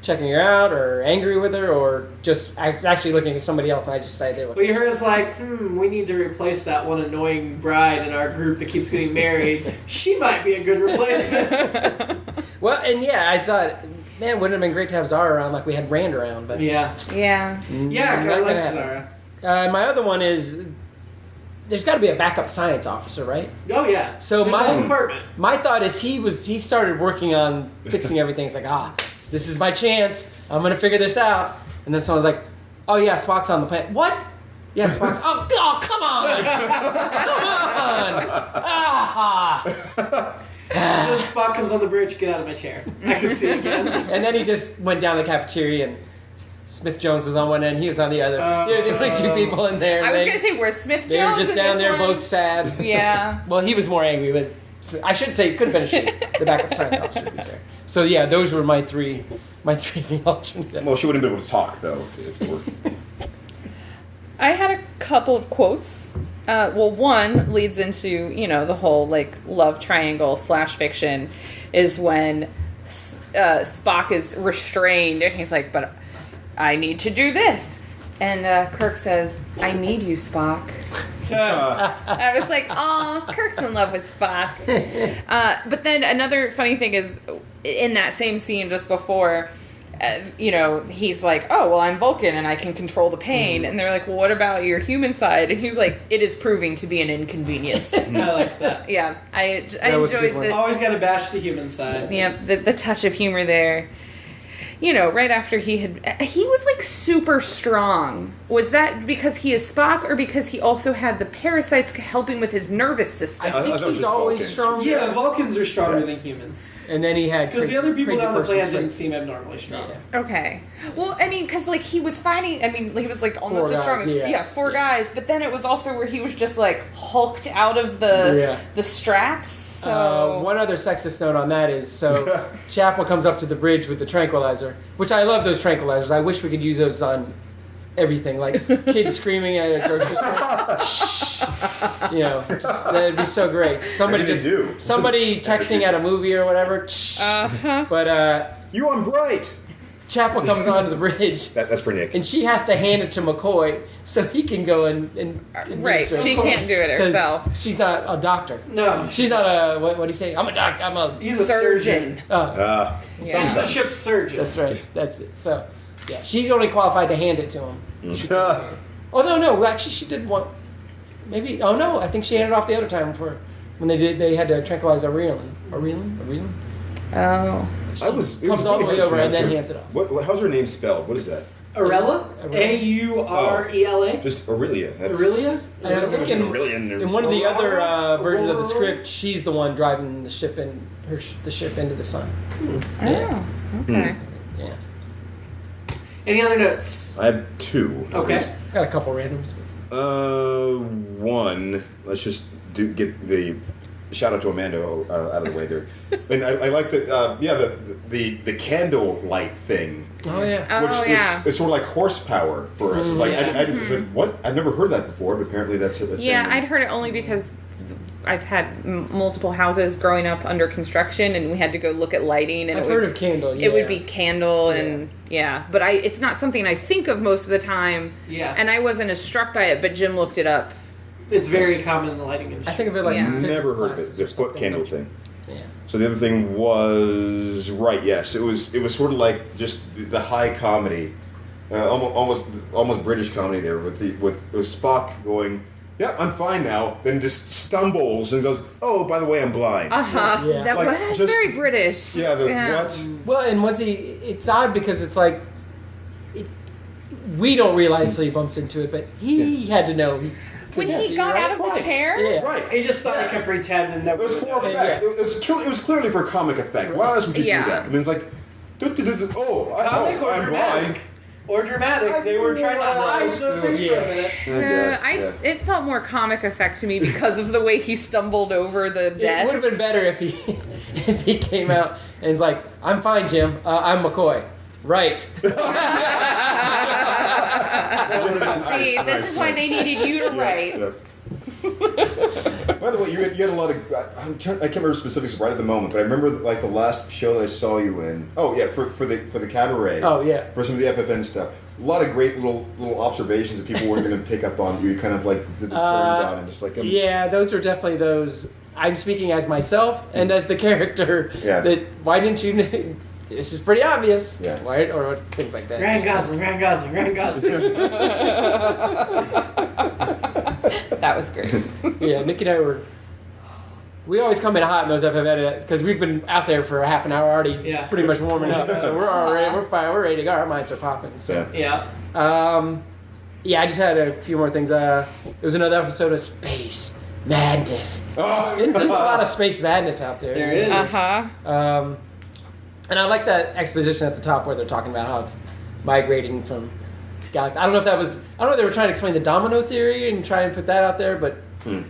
checking her out or angry with her or just actually looking at somebody else. And I just decided they were. Well, you heard us like, we need to replace that one annoying bride in our group that keeps getting married. She might be a good replacement. Well, and yeah, I thought, man, wouldn't it have been great to have Zara around like we had Rand around, but Yeah. Yeah. Yeah, I not like gonna happen. Zara. My other one is there's got to be a backup science officer, right? Oh, yeah. So There's a whole department. My thought is he started working on fixing everything. It's like, this is my chance. I'm gonna figure this out. And then someone's like, oh yeah, Spock's on the planet. What? Yeah, Spock's. Oh, come on, come on. And then Spock comes on the bridge, get out of my chair. I can see again. And then he just went down the cafeteria and Smith Jones was on one end, he was on the other. There were like 2 people in there. I was going to say, where's Smith Jones? They were just in down this there, one? both sad. Yeah. Well, he was more angry, but I should say it could have been a she, the backup science officer. To be fair. So yeah, those were my three alternatives. Well, she wouldn't be able to talk though if it were. I had a couple of quotes. One leads into, the whole love triangle / fiction is when Spock is restrained and he's like, but I need to do this. And Kirk says, I need you, Spock. I was like, oh, Kirk's in love with Spock. But then another funny thing is, in that same scene just before, he's like, oh, well, I'm Vulcan and I can control the pain. And they're like, well, what about your human side? And he was like, it is proving to be an inconvenience. I like that. Yeah, I That was a good enjoyed one. the Always got to bash the human side. the touch of humor there. right after he was like super strong. Was that because he is Spock, or because he also had the parasites helping with his nervous system? I think thought it was he's just always Vulcans. stronger. Yeah, Vulcans are stronger than humans. And then he had Because the other people crazy on the person planet didn't strength. seem abnormally strong. Yeah. Okay. Well, I mean, because like he was fighting. I mean, he was like almost Four as strong guys, as yeah. four guys. But then it was also where he was just like hulked out of the straps. So One other sexist note on that is, so Chapel comes up to the bridge with the tranquilizer, which I love those tranquilizers. I wish we could use those on everything, like kids screaming at a grocery store. Shh. That'd be so great. Somebody Maybe they do. somebody texting at a movie or whatever. Shh. But You on Bright. Chapel comes onto the bridge. That's for Nick. And she has to hand it to McCoy so he can go and right, administer it. she can't do it 'Cause herself. She's not a doctor. No. She's not a what do you say? I'm a doc. I'm a He's a surgeon. Yeah. He's the ship's surgeon. That's right. That's it. So, yeah, she's only qualified to hand it to him. Uh, Oh no, actually she did one. Maybe. Oh no, I think she handed off the other time for when they had to tranquilize Aurelian. Oh. Comes all the way over and then hands it off. How's her name spelled? What is that? Aurela? Aurela. Aurela? Just Aurelia. That's, Aurelia? And I think Aurelian. in one of the other versions of the Aurora? script, she's the one driving the ship the ship into the sun. Yeah. Oh. Okay. Yeah. Any other notes? I have two. Okay. Got a couple randoms. One. Let's just get the shout out to Amanda out of the way there. And I like that. The candle light thing. Oh yeah. Oh, Which yeah. is sort of like horsepower for us. It's like, Yeah. it's like, what? I've never heard that before, but apparently that's a thing. Yeah, I'd heard it only because I've had multiple houses growing up under construction, and we had to go look at lighting. And I've heard of candle. Yeah. It would be candle, and but it's not something I think of most of the time. Yeah. And I wasn't as struck by it, but Jim looked it up. It's very common in the lighting industry. I think of it like Yeah. physics Never heard of it. classes The or foot something. candle thing. Yeah. So the other thing was right. Yes, it was sort of like just the high comedy, almost British comedy there with Spock going, "Yeah, I'm fine now," then just stumbles and goes, "Oh, by the way, I'm blind." Yeah. That Like, was just- very British. Yeah, what? Well, and was he? It's odd because it's like we don't realize till he bumps into it, but he had to know. When couldn't he see, got right? out of the Right. chair. Yeah. Right. He just thought he could pretend and that It was for was effect. It was clearly for comic effect. Why else would you Yeah. do that? I mean, it's like, comic or I'm dramatic. blind. Or dramatic. They were trying to hide the thing for a minute. I guess, yeah. It felt more comic effect to me because of the way he stumbled over the It would desk. have been better if he came out and was like, "I'm fine, Jim. I'm McCoy." Right. See, this is why they needed you to write. Yeah. By the way, you had a lot of. I can't remember specifics right at the moment, but I remember like the last show that I saw you in. Oh yeah, for the cabaret. Oh yeah. For some of the FFN stuff. A lot of great little observations that people weren't going to pick up on. You kind of like did the turns on and just like. Yeah, those are definitely those. I'm speaking as myself and as the character. Yeah. That why didn't you? This is pretty obvious. Yeah. Why or things like that. Ryan Gosling. That was great. Yeah, Nick and I we always come in hot in those FFN because we've been out there for a half an hour already, Yeah. pretty much warming up. So we're fine. We're ready to go. Our minds are popping. So. Yeah. Yeah. Yeah, I just had a few more things. There was another episode of Space Madness. Oh. There's a lot of space madness out there. There is. And I like that exposition at the top where they're talking about how it's migrating from galaxies. I don't know if they were trying to explain the domino theory and try and put that out there, but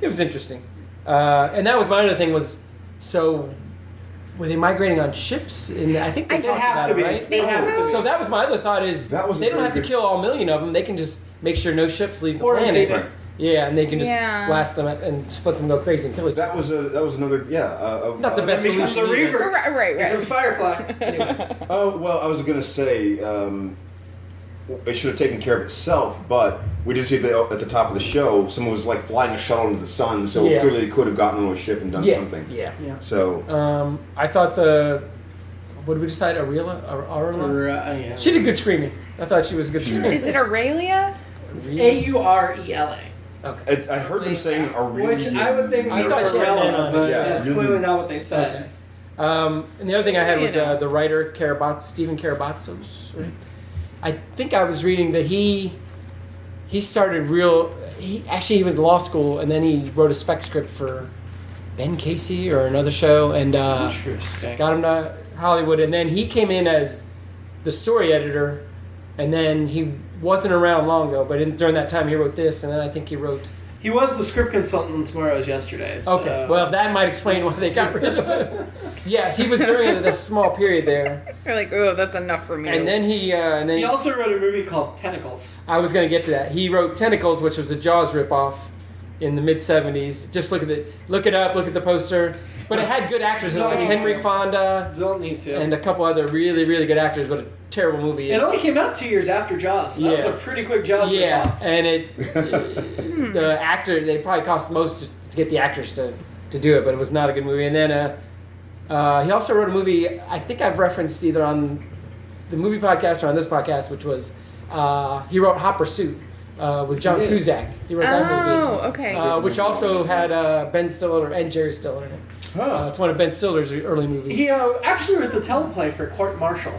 it was interesting. And that was my other thing was, so were they migrating on ships? And I think they They talked have about to it, be. right? They have to be. So that was my other thought is That was a they don't very have to good- kill all 1,000,000 of them. They can just make sure no ships leave the Quarantine planet. it. Yeah, and they can just Yeah. blast them and just let them go crazy and kill each other. That was another Not the best It becomes solution the either. reverse. Right. It becomes Firefly. Anyway. Oh well, I was gonna say it should have taken care of itself, but we did see at the top of the show someone was like flying a shuttle into the sun, so Yeah. clearly they could have gotten on a ship and done Yeah, something. yeah. So I thought what did we decide? Aurela? Yeah. She did good screaming. I thought she was a good screamer. Is it Aurelia? It's Aurela. Okay. I heard them saying Aurelia. Which I would think I means thought she had an N Aurela, on it. but Yeah, that's really- clearly not what they said. Okay. And the other thing I had was You know. the writer Stephen Karabatsos. Right? I think I was reading that he started he was in law school and then he wrote a spec script for Ben Casey or another show and Interesting. got him to Hollywood, and then he came in as the story editor, and then he wasn't around long though, but during that time he wrote this, and then I think he wrote... He was the script consultant in Tomorrow's Yesterday. So. Okay, well that might explain why they got rid of it. Yes, he was during this small period there, You're like, oh, that's enough for me. and then he He also wrote a movie called Tentacles. I was going to get to that. He wrote Tentacles, which was a Jaws ripoff in the mid-'70s. Just look it up, look at the poster. But it had good actors in it, like Henry Fonda Don't need to. and a couple other really, really good actors, but a terrible movie. It only came out 2 years after Jaws. So that was Yeah. a pretty quick Jaws Yeah, ripoff. and the actor, they probably cost the most just to get the actors to do it, but it was not a good movie. And then he also wrote a movie I think I've referenced either on the movie podcast or on this podcast, which was he wrote Hot Pursuit with John He did. Cusack. He wrote that movie. Oh, okay. Which also had Ben Stiller and Jerry Stiller in it. It's one of Ben Stiller's early movies. He actually wrote the teleplay for Court Martial,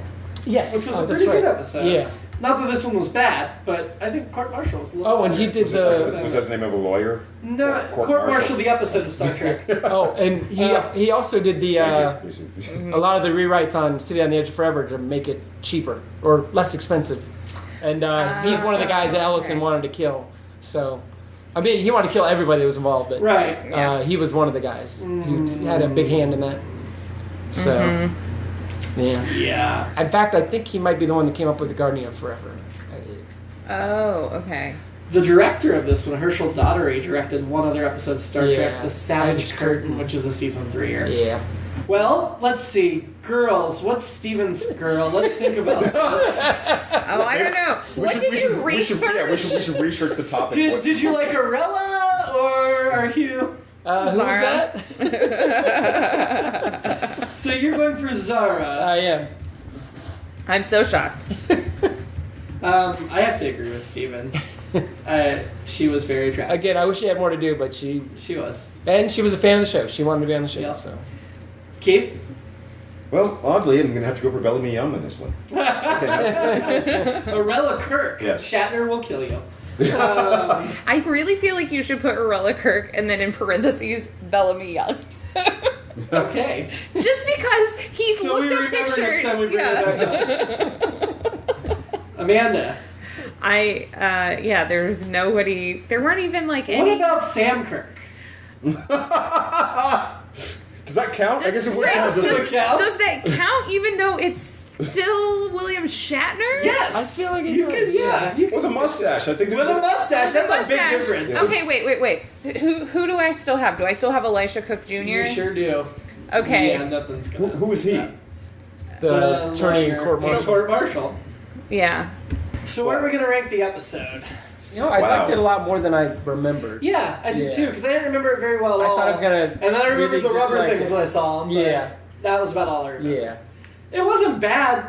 Yes, which was a that's pretty right. good episode. Yeah. Not that this one was bad, but I think Court Martial was a little Oh, and he better. did Was that the name of a lawyer? No, Court Martial, the episode of Star Trek. Oh, and he also did the a lot of the rewrites on City on the Edge of Forever to make it cheaper or less expensive. And he's one of the guys that Ellison wanted to kill. So, I mean, he wanted to kill everybody that was involved, but Right. he was one of the guys. He had a big hand in that. So, yeah. Yeah. In fact, I think he might be the one that came up with the Guardian of Forever. Oh, okay. The director of this one, Herschel Daugherty, directed one other episode of Star Yeah, Trek, The Savage Savage Curtain, Curtain. which is a season 3-er. Yeah. Well, let's see. Girls, what's Steven's girl? Let's think about this. Oh, I don't know. What did you research? We should research the topic. Did you like Arella or are you? Who was Zara. that? So you're going for Zara. I am. I'm so shocked. I have to agree with Steven. She was very attractive. Again, I wish she had more to do, but she was. was a fan of the show. She wanted to be on the show, Yeah. so. Keith? Well, oddly, I'm going to have to go for Bellamy Young on this one. Arella Kirk. Yes. Shatner will kill you. I really feel like you should put Arella Kirk and then in parentheses Bellamy Young. Okay. Just because he's So we looked up remember pictures. next time we bring it back up. Amanda. There's nobody. There weren't even like What any. about Sam Kirk? Does that count? I guess it would Right, count. Does it count? Does that count even though it's still William Shatner? Yes. I feel like it you does, could. Yeah. You With a mustache, I think. With a mustache, that's a big Mustache. difference. Okay, wait. Who do I still have? Do I still have Elisha Cook Jr.? You sure do. Okay. Yeah, nothing's gonna. Who is he? The attorney in court The martial. court martial. Yeah. So where are we gonna rank the episode? You know, I Wow. liked it a lot more than I remembered. Yeah, I did Yeah. too, because I didn't remember it very well at I all. thought I was gonna And then I remembered really the rubber dislike things it. when I saw them. but Yeah. That was about all I remember. Yeah. It wasn't bad.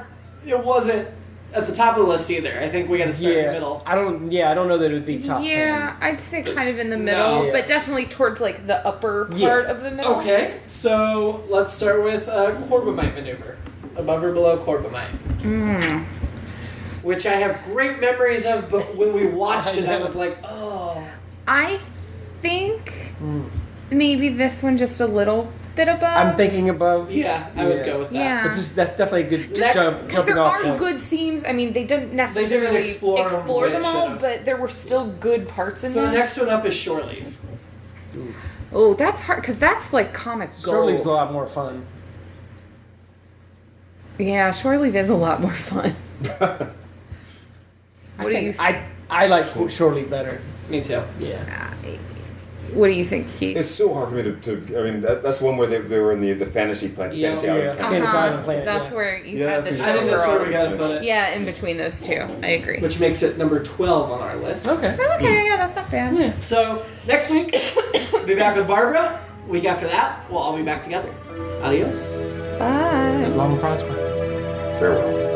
It wasn't at the top of the list either. I think we got to start in the Yeah. middle. I don't know that it would be top 10. Yeah, I'd say kind of in the middle, No. but definitely towards like the upper Yeah. part of the middle. Okay, so let's start with Corbomite maneuver. Above or below Corbomite. Which I have great memories of, but when we watched it, I was like, oh. I think maybe this one just a little bit above. I'm thinking above. Yeah, I would Yeah. go with that. Yeah. But that's definitely a good Just jump, because jumping there off are point. good themes. I mean, they didn't necessarily explore them the way them they all, should've. but there were still good parts in So the this. next one up is Shore Leave. Oh, that's hard because that's like comic Shore gold. Leave's a lot more fun. Yeah, Shore Leave is a lot more fun. What do you? I like Shore Leave better. Me too. Yeah. What do you think, Keith? It's so hard for me to I mean, that's one where they were in the fantasy planet. Yeah, fantasy yeah. island. Fantasy Island Planet, That's yeah. where you Yeah, have the I I think that's where we showgirls. gotta put it. Yeah, in between those two. I agree. Which makes it number 12 on our list. Okay. Okay, yeah, that's not bad. So next week, we'll be back with Barbara. Week after that, we'll all be back together. Adios. Bye. Long and prosper. Farewell.